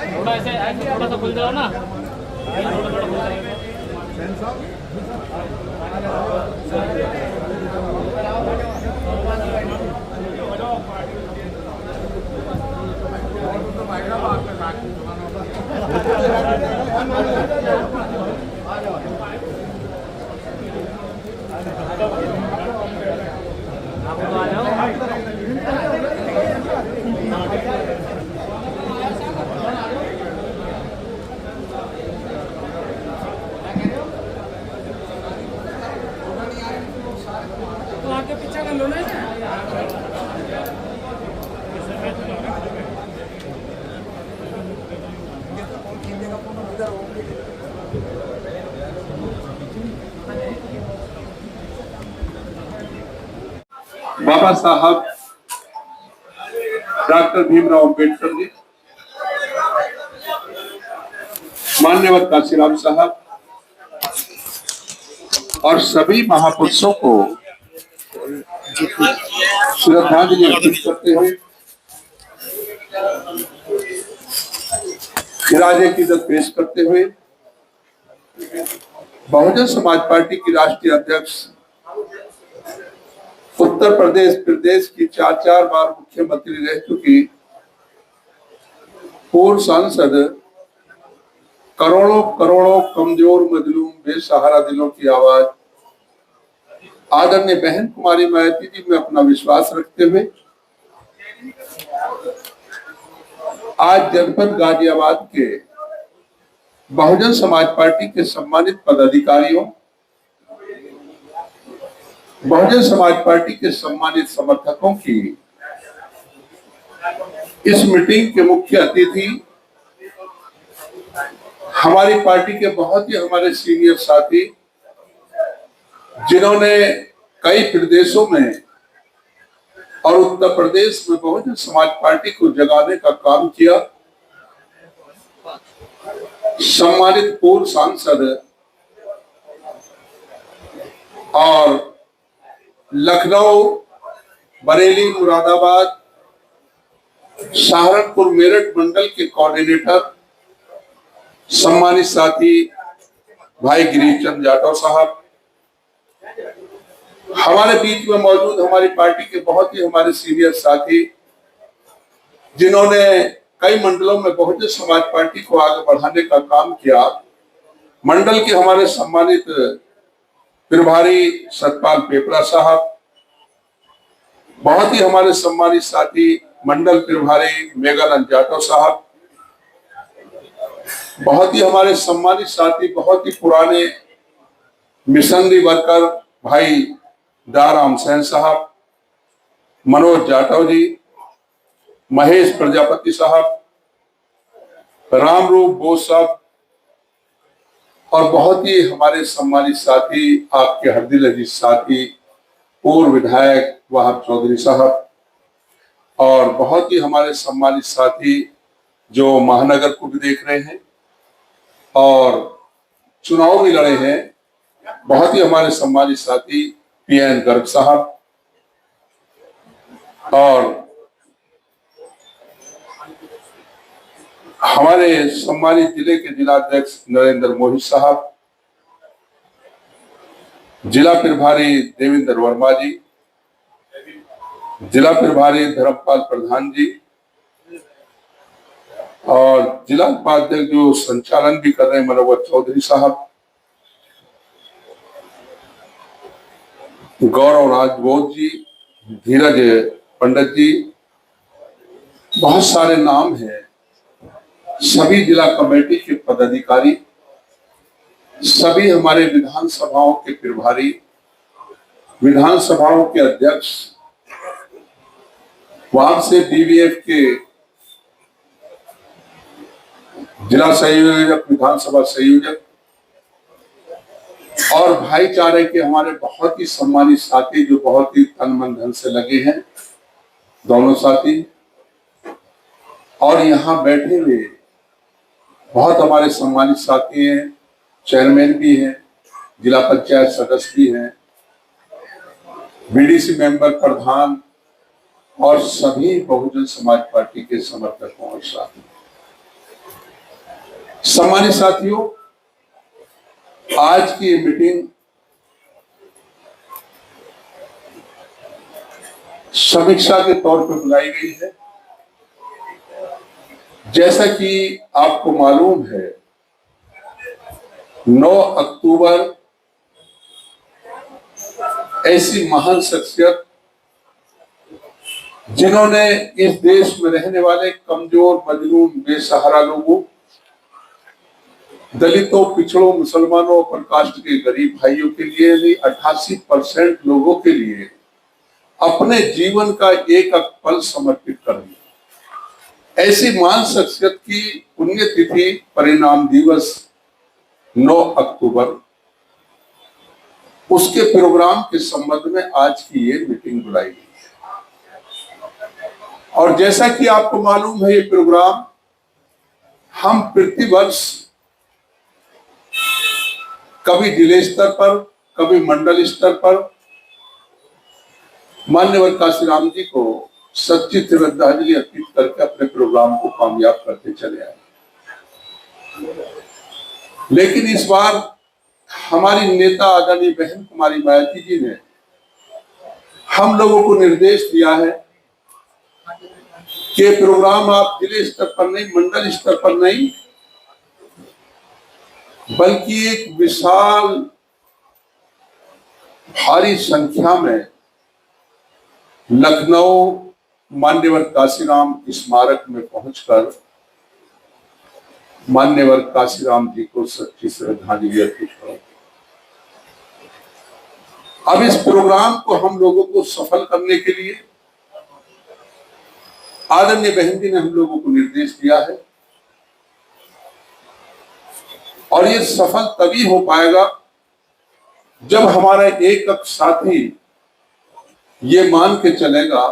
थोड़ा ऐसे थोड़ा सा खुल जाओ ना। तो आगे पीछे कर लो ना। बाबा साहब डॉक्टर भीमराव अंबेडकर जी, मान्यवर काशीराम साहब और सभी महापुरुषों को श्रद्धांजलि अर्पित करते हुए खिराजे की इज्जत पेश करते हुए बहुजन समाज पार्टी की राष्ट्रीय अध्यक्ष, उत्तर प्रदेश की चार बार मुख्यमंत्री रह चुकी पूर्व सांसद, करोड़ों करोड़ों कमजोर मजलूम बेसहारा दिलों की आवाज आदरणीय बहन कुमारी मायावती जी में अपना विश्वास रखते हुए आज जनपद गाजियाबाद के बहुजन समाज पार्टी के सम्मानित पदाधिकारियों, बहुजन समाज पार्टी के सम्मानित समर्थकों की इस मीटिंग के मुख्य अतिथि हमारी पार्टी के बहुत ही हमारे सीनियर साथी, जिन्होंने कई प्रदेशों में और उत्तर प्रदेश में बहुजन समाज पार्टी को जगाने का काम किया, सम्मानित पूर्व सांसद और लखनऊ, बरेली, मुरादाबाद, सहारनपुर, मेरठ मंडल के कोऑर्डिनेटर सम्मानित साथी भाई गिरीश चंद जाटव साहब, हमारे बीच में मौजूद हमारी पार्टी के बहुत ही हमारे सीनियर साथी, जिन्होंने कई मंडलों में बहुजन समाज पार्टी को आगे बढ़ाने का काम किया, मंडल के हमारे सम्मानित प्रभारी सतपाल पेपरा साहब, बहुत ही हमारे सम्मानित साथी मंडल प्रभारी मेघानंद जाटव साहब, बहुत ही हमारे सम्मानित साथी, बहुत ही पुराने मिशनरी वर्कर भाई दाराम सेन साहब, मनोज जाटव जी, महेश प्रजापति साहब, रामरूप बोस साहब और बहुत ही हमारे सम्मानित साथी, आपके हरदिल अजीज साथी पूर्व विधायक वहाब चौधरी साहब और बहुत ही हमारे सम्मानित साथी जो महानगर को भी देख रहे हैं और चुनाव भी लड़े हैं, बहुत ही हमारे सम्मानित साथी पीएन गर्ग साहब और हमारे सम्मानित जिले के जिलाध्यक्ष नरेंद्र मोहित साहब, जिला प्रभारी देवेंद्र वर्मा जी, जिला प्रभारी धर्मपाल प्रधान जी और जिला उपाध्यक्ष जो संचालन भी कर रहे हैं मनोवर चौधरी साहब, गौरव राजबोध जी, धीरज पंडित जी, बहुत सारे नाम हैं, सभी जिला कमेटी के पदाधिकारी, सभी हमारे विधानसभाओं के प्रभारी, विधानसभाओं के अध्यक्ष, वहां से बीवीएफ के जिला संयोजक, विधानसभा संयोजक और भाईचारे के हमारे बहुत ही सम्मानित साथी जो बहुत ही तन मन धन से लगे हैं, दोनों साथी, और यहाँ बैठे हुए बहुत हमारे सम्मानित साथी हैं, चेयरमैन भी हैं, जिला पंचायत सदस्य भी हैं, बीडीसी मेंबर, प्रधान और सभी बहुजन समाज पार्टी के समर्थकों और साथियों। सम्मानित साथियों, आज की मीटिंग समीक्षा के तौर पर बुलाई गई है। जैसा कि आपको मालूम है, 9 अक्टूबर ऐसी महान शख्सियत जिन्होंने इस देश में रहने वाले कमजोर, मजलूम, बेसहारा लोगों, दलितों, पिछड़ों, मुसलमानों, प्रकाष्ठ के गरीब भाइयों के लिए भी 88% लोगों के लिए अपने जीवन का एक एक पल समर्पित कर दिया। ऐसी महान शख्सियत की पुण्यतिथि परिणाम दिवस 9 अक्टूबर, उसके प्रोग्राम के संबंध में आज की ये मीटिंग बुलाई गई है। और जैसा कि आपको मालूम है, ये प्रोग्राम हम प्रतिवर्ष कभी जिले स्तर पर, कभी मंडल स्तर पर मान्यवर काशीराम जी को सच्ची श्रद्धांजलि अर्पित करके अपने प्रोग्राम को कामयाब करते चले आए। लेकिन इस बार हमारी नेता आदरणीय बहन कुमारी मायावती जी ने हम लोगों को निर्देश दिया है कि प्रोग्राम आप जिले स्तर पर नहीं, मंडल स्तर पर नहीं, बल्कि एक विशाल भारी संख्या में लखनऊ मान्यवर काशीराम स्मारक में पहुंचकर मान्यवर काशीराम जी को सच्ची श्रद्धांजलि अर्पित करो। अब इस प्रोग्राम को हम लोगों को सफल करने के लिए आदरणीय बहन जी ने हम लोगों को निर्देश दिया है, और ये सफल तभी हो पाएगा जब हमारा एक साथी ये मान के चलेगा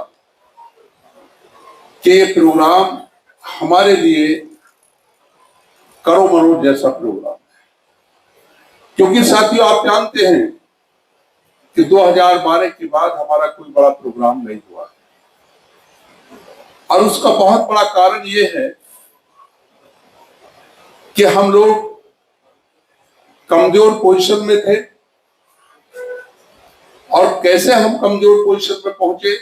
कि ये प्रोग्राम हमारे लिए करो मरो जैसा प्रोग्राम है। क्योंकि साथियों, आप जानते हैं कि 2012 के बाद हमारा कोई बड़ा प्रोग्राम नहीं हुआ है, और उसका बहुत बड़ा कारण ये है कि हम लोग कमजोर पोजीशन में थे। और कैसे हम कमजोर पोजीशन में पहुंचे?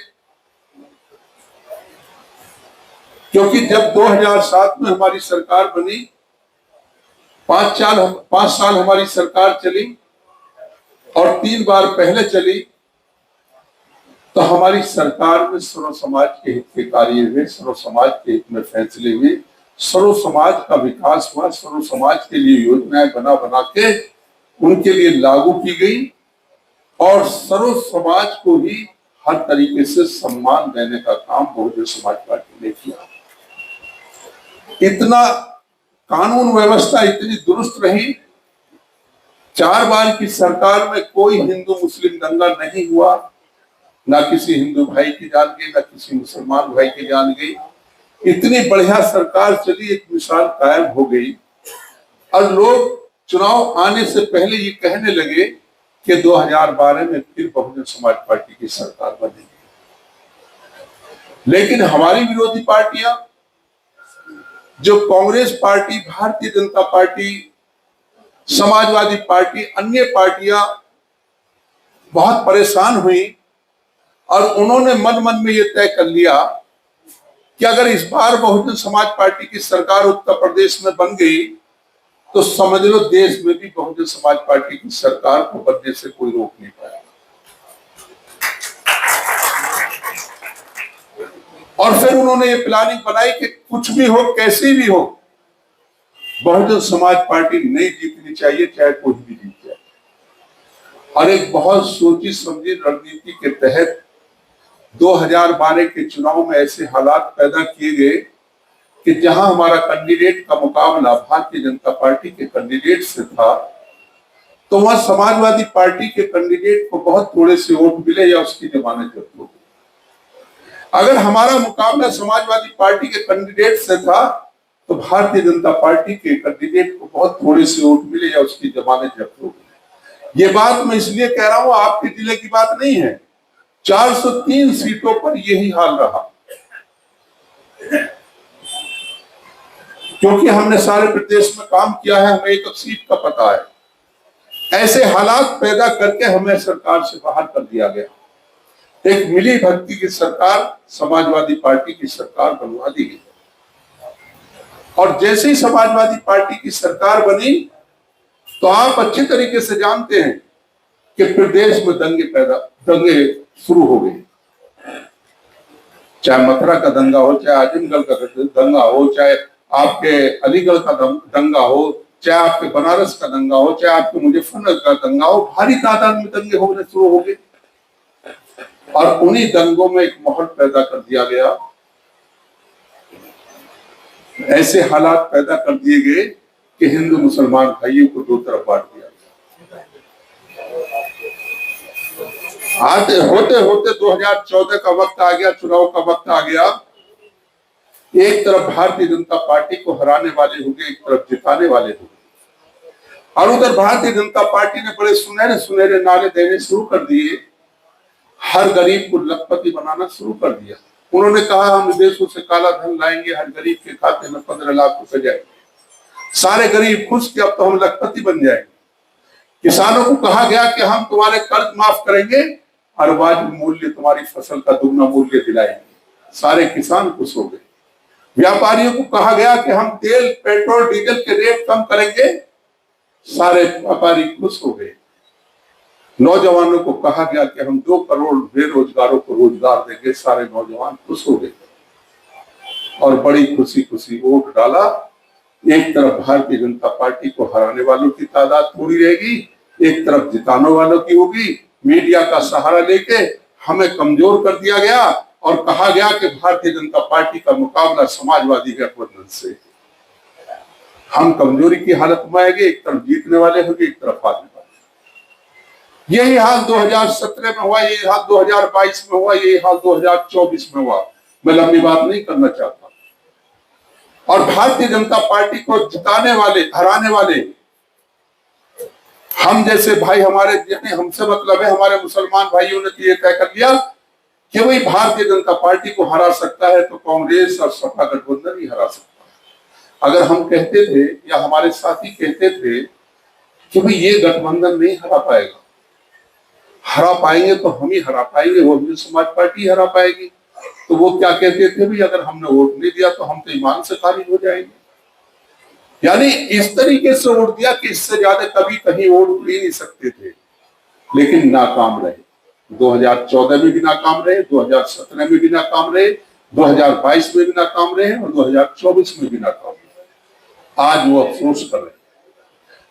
क्योंकि जब 2007 में हमारी सरकार बनी, 5 साल हमारी सरकार चली और 3 बार पहले चली, तो हमारी सरकार में सर्व समाज के हित के कार्य हुए, सर्व समाज के हित में फैसले हुए, सर्व समाज का विकास हुआ, सर्व समाज के लिए योजनाएं बना बना के उनके लिए लागू की गई, और सर्व समाज को ही हर तरीके से सम्मान देने का काम बहुजन समाज पार्टी ने किया। इतना कानून व्यवस्था इतनी दुरुस्त रही, 4 बार की सरकार में कोई हिंदू मुस्लिम दंगा नहीं हुआ, ना किसी हिंदू भाई की जान गई, ना किसी मुसलमान भाई की जान गई। इतनी बढ़िया सरकार चली, एक मिसाल कायम हो गई, और लोग चुनाव आने से पहले ये कहने लगे कि 2012 में फिर बहुजन समाज पार्टी की सरकार बनेगी। लेकिन हमारी विरोधी पार्टियां, जो Congress party, Bharatiya Janata party, Samajwadi party, अन्य पार्टियां बहुत परेशान हुई, और उन्होंने मन मन में यह तय कर लिया कि अगर इस बार बहुजन समाज पार्टी की सरकार उत्तर प्रदेश में बन गई तो समझ लो देश में भी बहुजन समाज पार्टी की सरकार को बनने से कोई रोक नहीं पाएगा। और फिर उन्होंने ये प्लानिंग बनाई कि कुछ भी हो, कैसे भी हो, बहुजन समाज पार्टी नहीं जीतनी चाहिए, चाहे कोई भी जीत जाए। और एक बहुत सोची समझी रणनीति के तहत 2012 के चुनाव में ऐसे हालात पैदा किए गए कि जहां हमारा कैंडिडेट का मुकाबला भारतीय जनता पार्टी के कैंडिडेट से था, तो वहां समाजवादी पार्टी के कैंडिडेट को बहुत थोड़े से वोट मिले या उसकी जमानत जब्त हो गई। अगर हमारा मुकाबला समाजवादी पार्टी के कैंडिडेट से था, तो भारतीय जनता पार्टी के कैंडिडेट को बहुत थोड़े से वोट मिले या उसकी जमानत जब्त हो गई। ये बात मैं इसलिए कह रहा हूं, आपके जिले की बात नहीं है। 403 सीटों पर यही हाल रहा, क्योंकि हमने सारे प्रदेश में काम किया है, हमें एक सीट का पता है। ऐसे हालात पैदा करके हमें सरकार से बाहर कर दिया गया। एक मिली भक्ति की सरकार, समाजवादी पार्टी की सरकार बनवा दी गई, और जैसे ही समाजवादी पार्टी की सरकार बनी, तो आप अच्छी तरीके से जानते हैं कि प्रदेश में दंगे शुरू हो गए। चाहे मथुरा का दंगा हो, चाहे आजमगढ़ का दंगा हो, चाहे आपके अलीगढ़ का दंगा हो, चाहे आपके बनारस का दंगा हो, चाहे आपके मुजफ्फरनगर का दंगा हो, भारी तादाद में दंगे होने शुरू हो गए। और उन्हीं दंगों में एक माहौल पैदा कर दिया गया, ऐसे हालात पैदा कर दिए गए कि हिंदू मुसलमान भाइयों को दो तरफ बांट दिया। आते होते होते 2014 का वक्त आ गया, चुनाव का वक्त आ गया। एक तरफ भारतीय जनता पार्टी को हराने वाले हो गए, एक तरफ जिताने वाले हो गए, और उधर भारतीय जनता पार्टी ने बड़े सुनहरे सुनहरे नारे देने शुरू कर दिए, हर गरीब को लखपति बनाना शुरू कर दिया। उन्होंने कहा हम विदेशों से काला धन लाएंगे, हर गरीब के खाते में 15 लाख रुपए जाएंगे, सारे गरीब खुश कि अब तो हम लखपति बन जाएंगे। किसानों को कहा गया कि हम तुम्हारे कर्ज माफ करेंगे और वाजिब मूल्य, तुम्हारी फसल का दुगना मूल्य दिलाएंगे, सारे किसान खुश हो गए। व्यापारियों को कहा गया कि हम तेल पेट्रोल डीजल के रेट कम करेंगे, सारे व्यापारी खुश हो गए। नौजवानों को कहा गया कि हम 2 करोड़ बेरोजगारों को रोजगार देंगे, सारे नौजवान खुश हो गए और बड़ी खुशी खुशी वोट डाला। एक तरफ भारतीय जनता पार्टी को हराने वालों की तादाद थोड़ी रहेगी, एक तरफ जिताने वालों की होगी। मीडिया का सहारा लेके हमें कमजोर कर दिया गया और कहा गया कि भारतीय जनता पार्टी का मुकाबला समाजवादी गठबंधन से। हम कमजोरी की हालत में आएंगे, एक तरफ जीतने वाले होंगे, एक तरफ हारने वाले। यही हाल 2017 में हुआ, यही हाल 2022 में हुआ, यही हाल 2024 में हुआ। मैं लंबी बात नहीं करना चाहता। और भारतीय जनता पार्टी को जिताने वाले, हराने वाले हम जैसे भाई, हमारे हमसे मतलब है, हमारे मुसलमान भाइयों ने तो ये तय कर लिया कि वही भारतीय जनता पार्टी को हरा सकता है तो कांग्रेस और सपा गठबंधन ही हरा सकता है। अगर हम कहते थे या हमारे साथी कहते थे कि भाई ये गठबंधन नहीं हरा पाएगा, हरा पाएंगे तो हम ही हरा पाएंगे, वो भी समाज पार्टी हरा पाएगी, तो वो क्या कहते थे, भाई अगर हमने वोट नहीं दिया तो हम तो ईमान से खारिज हो जाएंगे। यानी इस तरीके से वोट दिया कि इससे ज्यादा कभी कहीं वोट ले नहीं सकते थे, लेकिन नाकाम रहे। 2014 में भी नाकाम रहे, 2017 में भी नाकाम रहे, 2022 में भी नाकाम रहे और 2024 में भी नाकाम रहे। आज वो अफसोस कर रहे हैं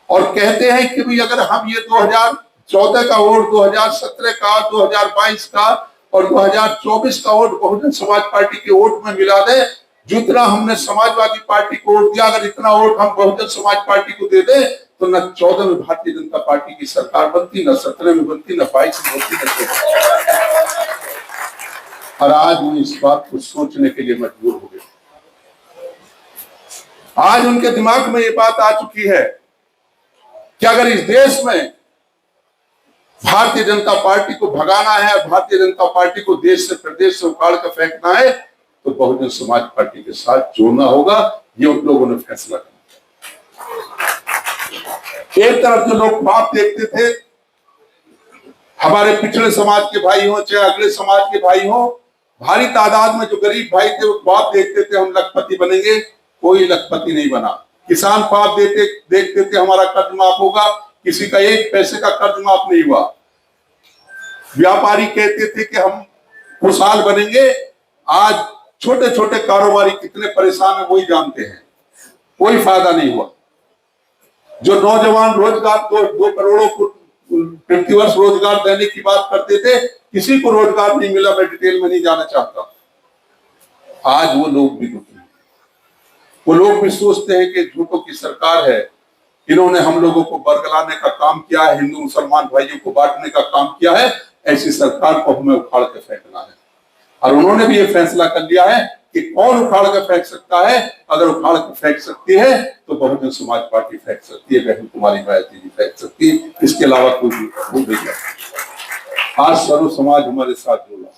और कहते हैं कि भाई अगर हम ये 2014 का वोट, 2017 का, 2022 का और 2024 का वोट बहुजन समाज पार्टी के वोट में मिला दे, जितना हमने समाजवादी पार्टी को वोट दिया, अगर इतना वोट हम बहुजन समाज पार्टी को दे दे तो न 14 में भारतीय जनता पार्टी की सरकार बनती, न 17 में बनती, न 22 में बनती, न 24। और आज वो इस बात को सोचने के लिए मजबूर हो गए। आज उनके दिमाग में ये बात आ चुकी है कि अगर इस देश में भारतीय जनता पार्टी को भगाना है, भारतीय जनता पार्टी को देश से, प्रदेश से उखाड़ कर फेंकना है, तो बहुजन समाज पार्टी के साथ जोड़ना होगा। ये उन लोगों ने फैसला किया। एक तरफ जो लोग बाप देखते थे, हमारे पिछड़े समाज के भाई हो चाहे अगले समाज के भाई हो, भारी तादाद में जो गरीब भाई थे वो बाप देखते थे हम लखपति बनेंगे, कोई लखपति नहीं बना। किसान बाप देखते थे हमारा कर्ज माफ होगा, किसी का 1 पैसे का कर्ज माफ नहीं हुआ। व्यापारी कहते थे कि हम खुशहाल बनेंगे, आज छोटे छोटे कारोबारी कितने परेशान है वही जानते हैं, कोई फायदा नहीं हुआ। जो नौजवान रोजगार 2 करोड़ों को प्रतिवर्ष रोजगार देने की बात करते थे, किसी को रोजगार नहीं मिला। मैं डिटेल में नहीं जाना चाहता। आज वो लोग भी दुखी हैं। वो लोग भी सोचते हैं कि झूठों की सरकार है, इन्होंने हम लोगों को बरगलाने का काम किया है, हिंदू मुसलमान भाइयों को बांटने का काम किया है, ऐसी सरकार को हमें उखाड़ के फेंकना है। और उन्होंने भी ये फैसला कर लिया है कि कौन उखाड़ के फेंक सकता है। अगर उखाड़ के फेंक सकती है तो बहुजन समाज पार्टी फेंक सकती है, बहन कुमारी मायावती जी फेंक सकती है, इसके अलावा कोई भी नहीं। आज सर्व समाज हमारे साथ जुड़ा।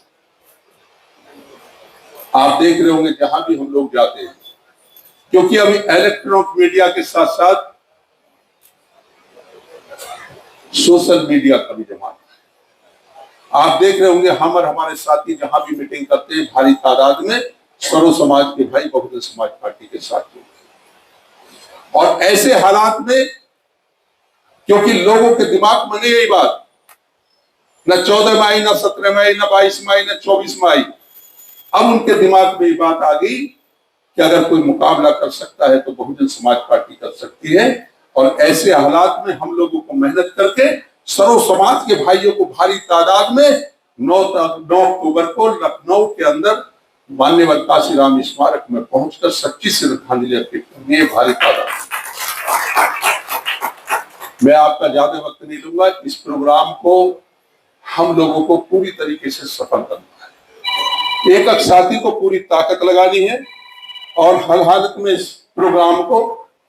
आप देख रहे होंगे जहां भी हम लोग जाते हैं, क्योंकि अभी इलेक्ट्रॉनिक मीडिया के साथ साथ सोशल मीडिया का भी जमाना है। आप देख रहे होंगे हम और हमारे साथी जहां भी मीटिंग करते हैं, भारी तादाद में सर्व समाज के भाई बहुजन समाज पार्टी के साथ जुड़ते हैं। और ऐसे हालात में, क्योंकि लोगों के दिमाग में नहीं यही बात, न 14 मई, न 17 मई, न 22 मई, न 24 मई, अब उनके दिमाग में ये बात आ गई कि अगर कोई मुकाबला कर सकता है तो बहुजन समाज पार्टी कर सकती है। और ऐसे हालात में हम लोगों को मेहनत करके सर्व समाज के भाइयों को भारी तादाद में 9 अक्टूबर को लखनऊ के अंदर माननीय काशीराम स्मारक में पहुंचकर सच्ची श्रद्धांजलि अर्पित करनी है, भारी तादाद। मैं आपका ज्यादा वक्त नहीं लूंगा। इस प्रोग्राम को हम लोगों को पूरी तरीके से सफल करना है, एक साथी को पूरी ताकत लगानी है और हर हालत में इस प्रोग्राम को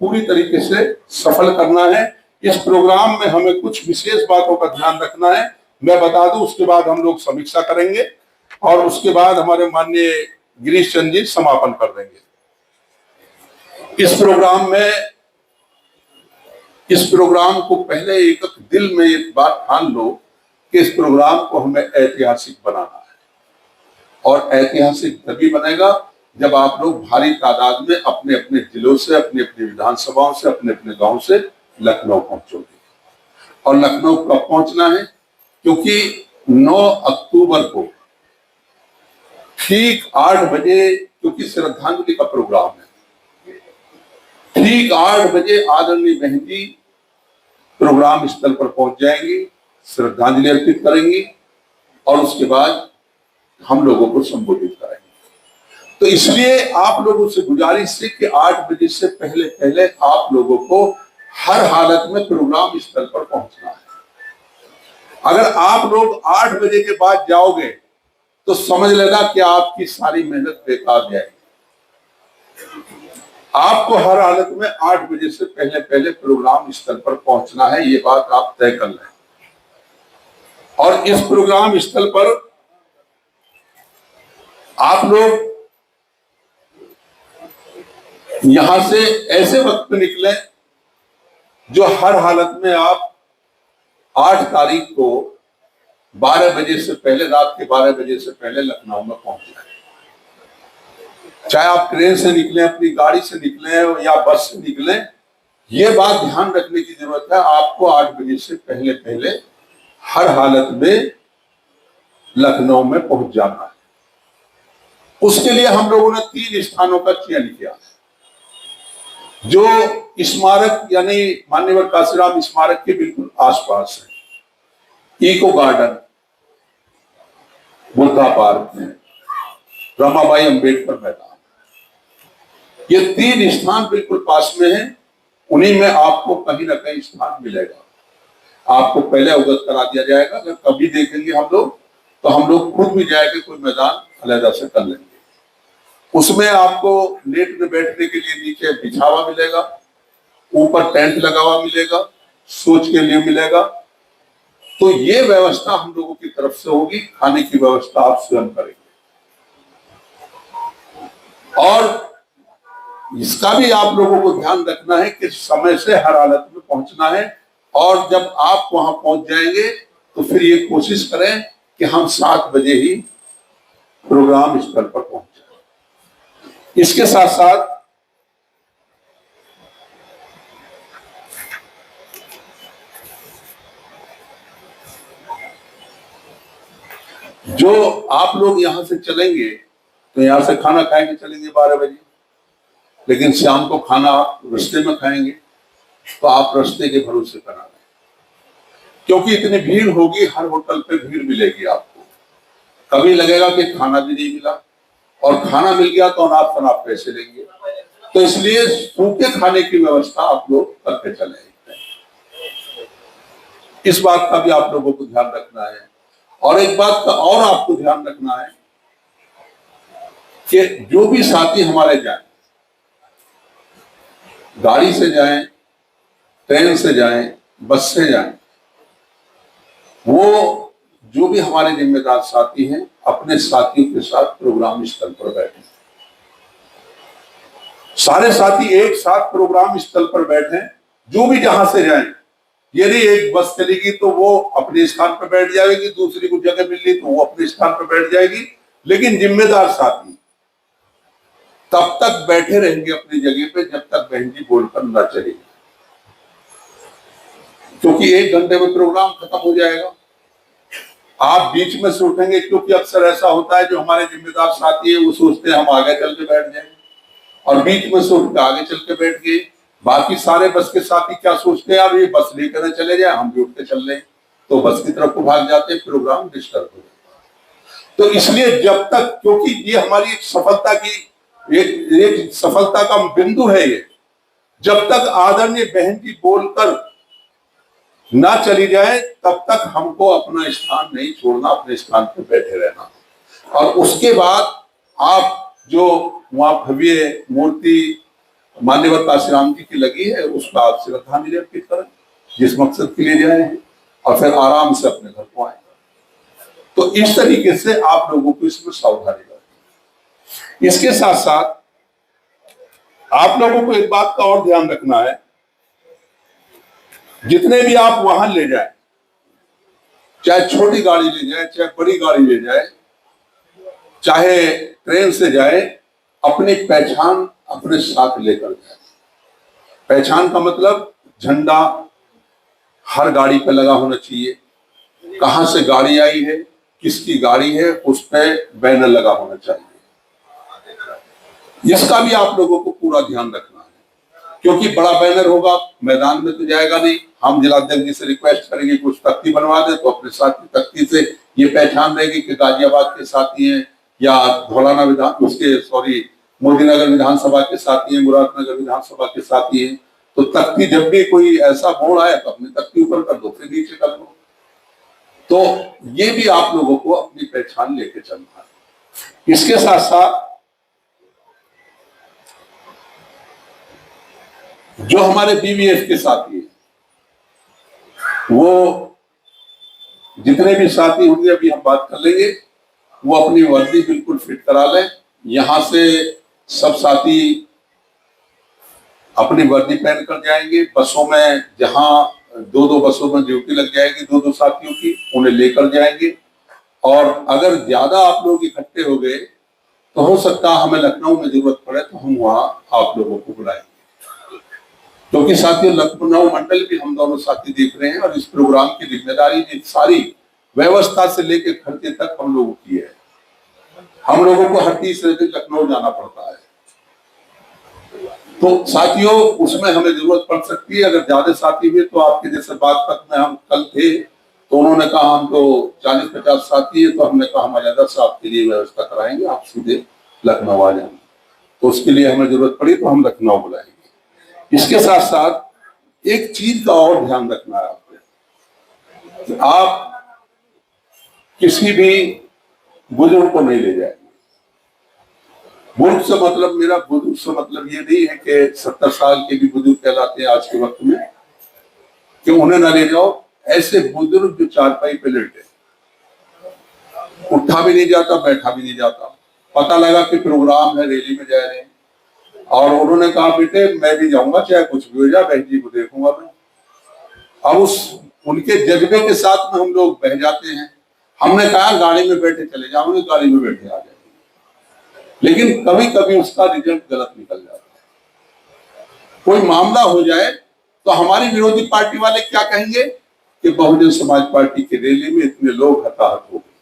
पूरी तरीके से सफल करना है। इस प्रोग्राम में हमें कुछ विशेष बातों का ध्यान रखना है, मैं बता दूं, उसके बाद हम लोग समीक्षा करेंगे और उसके बाद हमारे माननीय गिरीश चंद्र जी समापन कर देंगे। इस प्रोग्राम को पहले एक दिल में एक बात ठान लो कि इस प्रोग्राम को हमें ऐतिहासिक बनाना है, और ऐतिहासिक तभी बनेगा जब आप लोग भारी तादाद में अपने अपने जिलों से, अपने अपने विधानसभाओं से, अपने अपने गांव से लखनऊ पहुंचोगे। और लखनऊ कब पहुंचना है? क्योंकि 9 अक्टूबर को ठीक 8 बजे, क्योंकि श्रद्धांजलि का प्रोग्राम है, ठीक 8 बजे आदरणीय बहन जी प्रोग्राम स्थल पर पहुंच जाएंगी, श्रद्धांजलि अर्पित करेंगी और उसके बाद हम लोगों को संबोधित करेंगे। तो इसलिए आप लोगों से गुजारिश है कि 8 बजे से पहले पहले आप लोगों को हर हालत में प्रोग्राम स्थल पर पहुंचना है। अगर आप लोग 8 बजे के बाद जाओगे तो समझ लेना कि आपकी सारी मेहनत बेकार जाएगी। आपको हर हालत में 8 बजे से पहले पहले प्रोग्राम स्थल पर पहुंचना है, ये बात आप तय कर लें। और इस प्रोग्राम स्थल पर आप लोग यहां से ऐसे वक्त पे निकले जो हर हालत में आप 8 तारीख को 12 बजे से पहले, रात के 12 बजे से पहले लखनऊ में पहुंच जाए। चाहे आप ट्रेन से निकले, अपनी गाड़ी से निकले या बस से निकले, ये बात ध्यान रखने की जरूरत है। आपको 8 बजे से पहले पहले हर हालत में लखनऊ में पहुंच जाना है। उसके लिए हम लोगों ने 3 स्थानों का चयन किया है जो स्मारक यानी माननीय काशीराम स्मारक के बिल्कुल आसपास है। इको गार्डन, बुद्धा पार्क में, रमाबाई अंबेडकर मैदान, ये 3 स्थान बिल्कुल पास में हैं। उन्हीं में आपको कहीं ना कहीं स्थान मिलेगा। आपको पहले अवगत करा दिया जाएगा। अगर कभी देखेंगे हम लोग तो हम लोग खुद भी जाएंगे, कोई मैदान अलग से कर लेंगे। उसमें आपको लेट में बैठने के लिए नीचे बिछावा मिलेगा, ऊपर टेंट लगा हुआ मिलेगा, सोच के लिए मिलेगा। तो ये व्यवस्था हम लोगों की तरफ से होगी। खाने की व्यवस्था आप स्वयं करेंगे और इसका भी आप लोगों को ध्यान रखना है कि समय से हर हालत में पहुंचना है। और जब आप वहां पहुंच जाएंगे तो फिर ये कोशिश करें कि हम 7 बजे ही प्रोग्राम स्थल पर पहुंच जाए। इसके साथ साथ जो आप लोग यहां से चलेंगे तो यहां से खाना खाएंगे, चलेंगे 12 बजे, लेकिन शाम को खाना रास्ते में खाएंगे। तो आप रास्ते के भरोसे पर आ रहे, क्योंकि इतनी भीड़ होगी, हर होटल पे भीड़ मिलेगी आपको। कभी लगेगा कि खाना भी नहीं मिला, और खाना मिल गया तो अनाप शनाप पैसे लेंगे। तो इसलिए सूखे खाने की व्यवस्था आप लोग करके चले। इस बात का भी आप लोगों को ध्यान रखना है। और एक बात का और आपको ध्यान रखना है कि जो भी साथी हमारे जाएं, गाड़ी से जाएं, ट्रेन से जाएं, बस से जाएं, वो जो भी हमारे जिम्मेदार साथी हैं अपने साथियों के साथ प्रोग्राम स्थल पर बैठे। सारे साथी एक साथ प्रोग्राम स्थल पर बैठे, जो भी जहां से जाएं। यदि एक बस चलेगी तो वो अपने स्थान पर बैठ जाएगी, दूसरी को जगह मिल रही तो वो अपने स्थान पर बैठ जाएगी, लेकिन जिम्मेदार साथी तब तक बैठे रहेंगे अपनी जगह पे जब तक बहन जी बोलकर न चलेगी, क्योंकि 1 घंटे में प्रोग्राम खत्म हो जाएगा। आप बीच में से उठेंगे, क्योंकि अक्सर ऐसा होता है जो हमारे जिम्मेदार साथी है वो सोचते हैं हम आगे चल के बैठ जाएंगे, और बीच में से उठ के आगे चल के बैठ गए। बाकी सारे बस के साथी क्या सोचते हैं, यार ये बस लेकर चले जाए, हम भी उठ के चल रहे, तो बस की तरफ को भाग जाते हैं, प्रोग्राम डिस्टर्ब हो जाता। तो इसलिए जब तक, क्योंकि ये हमारी एक सफलता की एक सफलता का बिंदु है ये, जब तक आदरणीय बहन जी बोलकर ना चली जाए तब तक हमको अपना स्थान नहीं छोड़ना, अपने स्थान पर बैठे रहना। और उसके बाद आप जो वहां भव्य मूर्ति मान्यवर काशीराम जी की लगी है उसका आप श्रद्धांजलि अर्पित करें, जिस मकसद के लिए जाए हैं, और फिर आराम से अपने घर को आए। तो इस तरीके से आप लोगों को इसमें सावधानी बरतनी। इसके साथ साथ आप लोगों को एक बात का और ध्यान रखना है, जितने भी आप वाहन ले जाए, चाहे छोटी गाड़ी ले जाए, चाहे बड़ी गाड़ी ले जाए, चाहे ट्रेन से जाए, अपनी पहचान अपने साथ लेकर जाए। पहचान का मतलब झंडा हर गाड़ी पे लगा होना चाहिए, कहां से गाड़ी आई है, किसकी गाड़ी है, उस पे बैनर लगा होना चाहिए। इसका भी आप लोगों को पूरा ध्यान रखना है, क्योंकि बड़ा बैनर होगा मैदान में तो जाएगा नहीं। हम जिलाध्यक्ष जी से रिक्वेस्ट करेंगे कुछ तख्ती बनवा दे, तो अपने साथी तख्ती से ये पहचान रहेगी कि गाजियाबाद के साथी हैं या धौलाना मोदीनगर विधानसभा के साथी हैं, मुरादनगर विधानसभा के साथी हैं। तो तख्ती जब भी कोई ऐसा मोड़ आए तो अपनी तख्ती ऊपर कर दो, फिर नीचे कर दो। तो ये भी आप लोगों को अपनी पहचान लेके चलना है। इसके साथ साथ जो हमारे बीवीएफ के साथी हैं, वो जितने भी साथी होंगे अभी हम बात कर लेंगे, वो अपनी वर्दी बिल्कुल फिट करा लें। यहां से सब साथी अपनी वर्दी पहन कर जाएंगे। बसों में जहां 2-2 बसों में ड्यूटी लग जाएगी 2-2 साथियों की, उन्हें लेकर जाएंगे। और अगर ज्यादा आप लोग इकट्ठे हो गए तो हो सकता है हमें लखनऊ में जरूरत पड़े तो हम वहां आप लोगों को बुलाएंगे, क्योंकि साथियों लखनऊ मंडल भी हम दोनों साथी देख रहे हैं, और इस प्रोग्राम की जिम्मेदारी भी सारी व्यवस्था से लेकर खर्चे तक हम लोगों की है। हम लोगों को हर तीसरे दिन लखनऊ जाना पड़ता है। तो साथियों उसमें हमें जरूरत पड़ सकती है। अगर ज्यादा साथी हुए तो आपके जैसे बात में हम कल थे तो उन्होंने कहा हम तो 40-50 साथी है, तो हमने कहा हम अलग से आपके लिए व्यवस्था कराएंगे, आप सीधे लखनऊ आ जाएंगे। तो उसके लिए हमें जरूरत पड़ी तो हम लखनऊ बुलाएंगे। इसके साथ साथ एक चीज का और ध्यान रखना है आपको, कि आप किसी भी बुजुर्ग को नहीं ले जाएंगे। बुजुर्ग से मतलब, मेरा बुजुर्ग से मतलब ये नहीं है कि 70 साल के भी बुजुर्ग कहलाते हैं आज के वक्त में, कि उन्हें ना ले जाओ। ऐसे बुजुर्ग जो चारपाई पे लेटे, उठा भी नहीं जाता, बैठा भी नहीं जाता, पता लगा कि प्रोग्राम है, रैली में जा रहे हैं, और उन्होंने कहा बेटे मैं भी जाऊंगा चाहे कुछ भी हो जाए, बहन जी को देखूंगा मैं। अब उनके जज्बे के साथ में हम लोग बह जाते हैं। हमने कहा गाड़ी में बैठे चले जाओगे, गाड़ी में बैठे आ जाएंगे, लेकिन कभी कभी उसका रिजल्ट गलत निकल जाता है। कोई मामला हो जाए तो हमारी विरोधी पार्टी वाले क्या कहेंगे कि बहुजन समाज पार्टी की रैली में इतने लोग हताहत हो गए।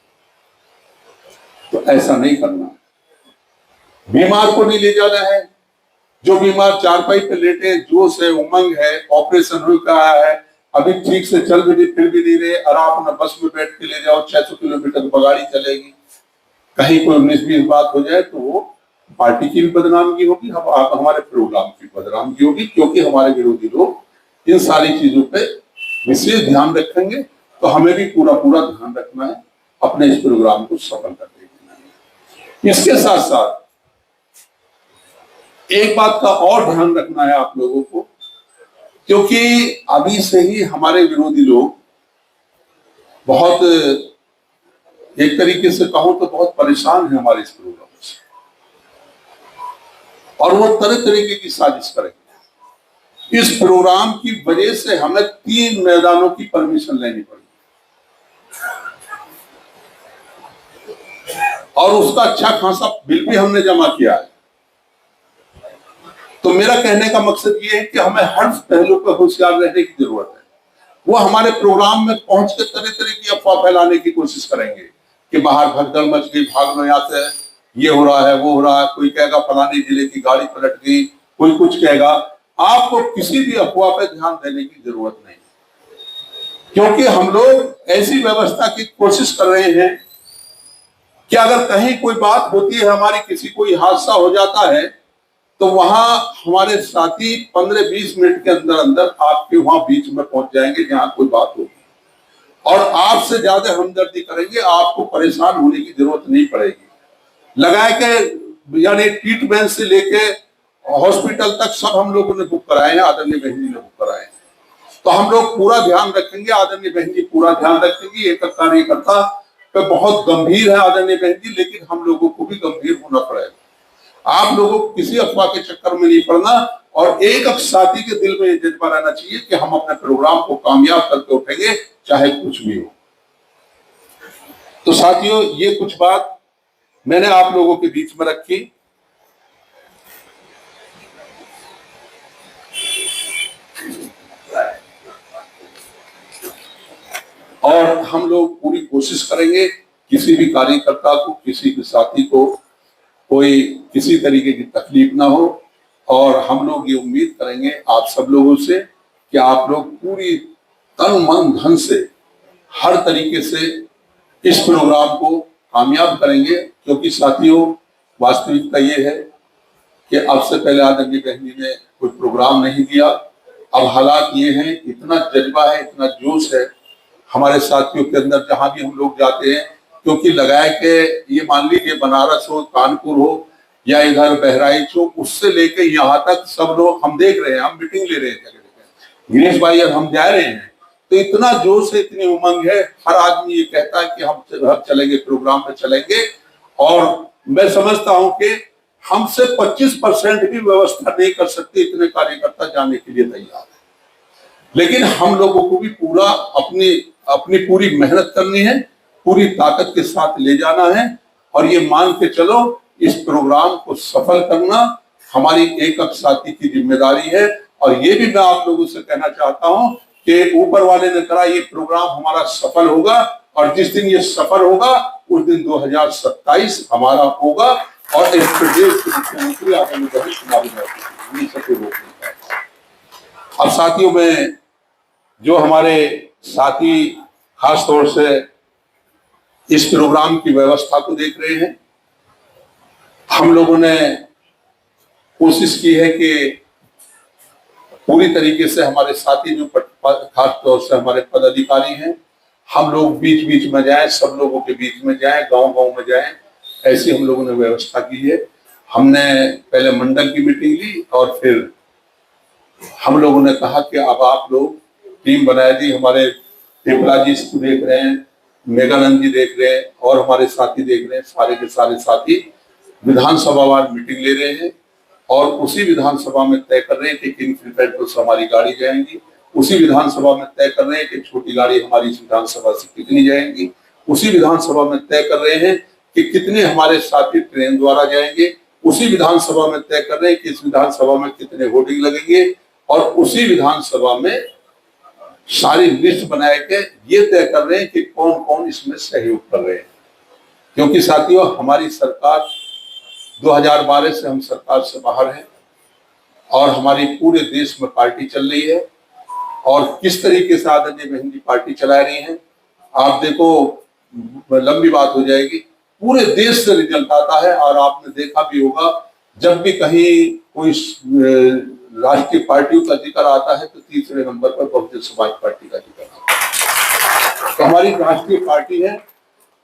तो ऐसा नहीं करना है। बीमार को नहीं ले जाना है। जो बीमार चारपाई पे लेटे, जोश है, उमंग है, ऑपरेशन हो गया है, अभी ठीक से चल भी नहीं फिर भी नहीं रहे, और आप अपना बस में बैठ के ले जाओ, 600 किलोमीटर गाड़ी चलेगी, कहीं कोई 19-20 बात हो जाए तो वो पार्टी की भी बदनामी होगी, हमारे प्रोग्राम की बदनामी होगी, क्योंकि हमारे विरोधी लोग इन सारी चीजों पे विशेष ध्यान रखेंगे। तो हमें भी पूरा ध्यान रखना है अपने इस प्रोग्राम को सफल करने के लिए। इसके साथ साथ एक बात का और ध्यान रखना है आप लोगों को, क्योंकि अभी से ही हमारे विरोधी लोग बहुत, एक तरीके से कहूं तो बहुत परेशान है हमारे इस प्रोग्राम से, और वो तरह तरीके की साजिश करेंगे। इस प्रोग्राम की वजह से हमें 3 मैदानों की परमिशन लेनी पड़ी और उसका अच्छा खासा बिल भी हमने जमा किया है। तो मेरा कहने का मकसद ये है कि हमें हर पहलू पर होशियार रहने की जरूरत है। वो हमारे प्रोग्राम में पहुंच के तरह तरह की अफवाह फैलाने की कोशिश करेंगे कि बाहर भगदड़ मच गई, भाग लो यहाँ से, ये हो रहा है, वो हो रहा है। कोई कहेगा फलाने जिले की गाड़ी पलट गई, कोई कुछ कहेगा। आपको किसी भी अफवाह पर ध्यान देने की जरूरत नहीं, क्योंकि हम लोग ऐसी व्यवस्था की कोशिश कर रहे हैं कि अगर कहीं कोई बात होती है, हमारी किसी कोई हादसा हो जाता है, तो वहां हमारे साथी 15-20 मिनट के अंदर अंदर आपके वहां बीच में पहुंच जाएंगे जहां कोई बात होगी, और आपसे ज्यादा हमदर्दी करेंगे। आपको परेशान होने की जरूरत नहीं पड़ेगी। लगाए के यानी ट्रीटमेंट से लेके हॉस्पिटल तक सब हम लोगों ने बुक कराए हैं, आदरणीय बहन जी ने बुक कराए हैं। तो हम लोग पूरा ध्यान रखेंगे, आदरणीय बहन जी पूरा ध्यान रखेंगी। एक कार्यकर्ता पे बहुत गंभीर है आदरणीय बहन जी, लेकिन हम लोगों को भी गंभीर होना पड़ेगा। आप लोगों को किसी अफवाह के चक्कर में नहीं पड़ना, और एक साथी के दिल में ये जज्बा रहना चाहिए कि हम अपने प्रोग्राम को कामयाब करके उठेंगे, चाहे कुछ भी हो। तो साथियों, ये कुछ बात मैंने आप लोगों के बीच में रखी। और हम लोग पूरी कोशिश करेंगे किसी भी कार्यकर्ता को, किसी भी साथी को कोई किसी तरीके की तकलीफ ना हो। और हम लोग ये उम्मीद करेंगे आप सब लोगों से कि आप लोग पूरी तन मन धन से हर तरीके से इस प्रोग्राम को कामयाब करेंगे, क्योंकि साथियों वास्तविकता ये है कि अब से पहले आदरणीय बहन जी ने कोई प्रोग्राम नहीं दिया। अब हालात ये हैं, इतना जज्बा है, इतना जोश है हमारे साथियों के अंदर जहां भी हम लोग जाते हैं। क्योंकि लगाए के ये मान लीजिए बनारस हो, कानपुर हो या इधर बहराइच हो, उससे लेके यहाँ तक सब लोग हम देख रहे हैं, हम मीटिंग ले रहे हैं जगह जगह। गिरीश भाई अब हम जा रहे हैं, तो इतना जोश है, इतनी उमंग है। हर आदमी ये कहता है कि हम चलेंगे, प्रोग्राम में चलेंगे। और मैं समझता हूं कि हमसे 25% भी व्यवस्था नहीं कर सकते, इतने कार्यकर्ता जाने के लिए तैयार है। लेकिन हम लोगों को भी पूरा अपनी पूरी मेहनत करनी है, पूरी ताकत के साथ ले जाना है, और ये मान के चलो इस प्रोग्राम को सफल करना हमारी एक साथी की जिम्मेदारी है। और ये भी मैं आप लोगों से कहना चाहता हूं कि ऊपर वाले ने कहा ये प्रोग्राम हमारा सफल होगा, और जिस दिन ये सफल होगा उस दिन 2027 हमारा होगा, और इस प्रदेश के मुख्यमंत्री आदरणीय चुनावी रोक। अब साथियों में जो हमारे साथी खास तौर से इस प्रोग्राम की व्यवस्था को देख रहे हैं, हम लोगों ने कोशिश की है कि पूरी तरीके से हमारे साथी जो खास तौर से हमारे पदाधिकारी हैं, हम लोग बीच बीच में जाएं, सब लोगों के बीच में जाएं, गांव-गांव में जाएं। ऐसी हम लोगों ने व्यवस्था की है। हमने पहले मंडल की मीटिंग ली, और फिर हम लोगों ने कहा कि अब आप लोग टीम बनाए दी। हमारे टिपला जी इसको देख रहे हैं, मेघानंद जी देख रहे हैं, और हमारे साथी देख रहे हैं। सारे के सारे साथी विधानसभा वार मीटिंग ले रहे हैं, और उसी विधानसभा में तय कर रहे हैं कि किन फिल्टर से हमारी गाड़ी जाएंगी। उसी विधानसभा में तय कर रहे हैं कि छोटी गाड़ी हमारी इस विधानसभा से कितनी जाएंगी। उसी विधानसभा में तय कर रहे हैं कि कितने हमारे साथी ट्रेन द्वारा जाएंगे। उसी विधानसभा में तय कर रहे हैं कि इस विधानसभा में कितने होर्डिंग लगेंगे, और उसी विधानसभा में सारी लिस्ट बनाए के ये तय कर रहे हैं कि कौन कौन इसमें सहयोग कर रहे हैं। क्योंकि साथियों हमारी सरकार 2012 से हम सरकार से बाहर हैं, और हमारी पूरे देश में पार्टी चल रही है। और किस तरीके से आदरणीय बहन जी पार्टी चला रही हैं, आप देखो, लंबी बात हो जाएगी। पूरे देश से रिजल्ट आता है, और आपने देखा भी होगा जब भी कहीं कोई राष्ट्रीय पार्टियों का जिक्र आता है तो तीसरे नंबर पर बहुजन समाज पार्टी का जिक्र आता है। तो हमारी राष्ट्रीय पार्टी है,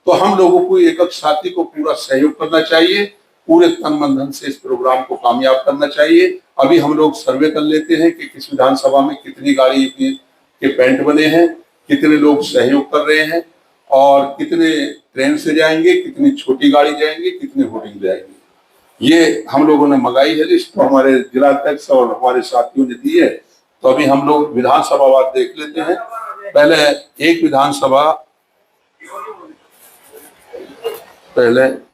तो हम लोगों को एक साथी को पूरा सहयोग करना चाहिए, पूरे तन मन धन से इस प्रोग्राम को कामयाब करना चाहिए। अभी हम लोग सर्वे कर लेते हैं कि किस विधानसभा में कितनी गाड़ी के पेंट बने हैं, कितने लोग सहयोग कर रहे हैं और कितने ट्रेन से जाएंगे, कितनी छोटी गाड़ी जाएंगे, कितने होर्डिंग जाएंगे। ये हम लोगों ने मंगाई है लिस्ट, तो हमारे जिलाध्यक्ष और हमारे साथियों ने दी है। तो अभी हम लोग विधानसभा वार देख लेते हैं। पहले एक विधानसभा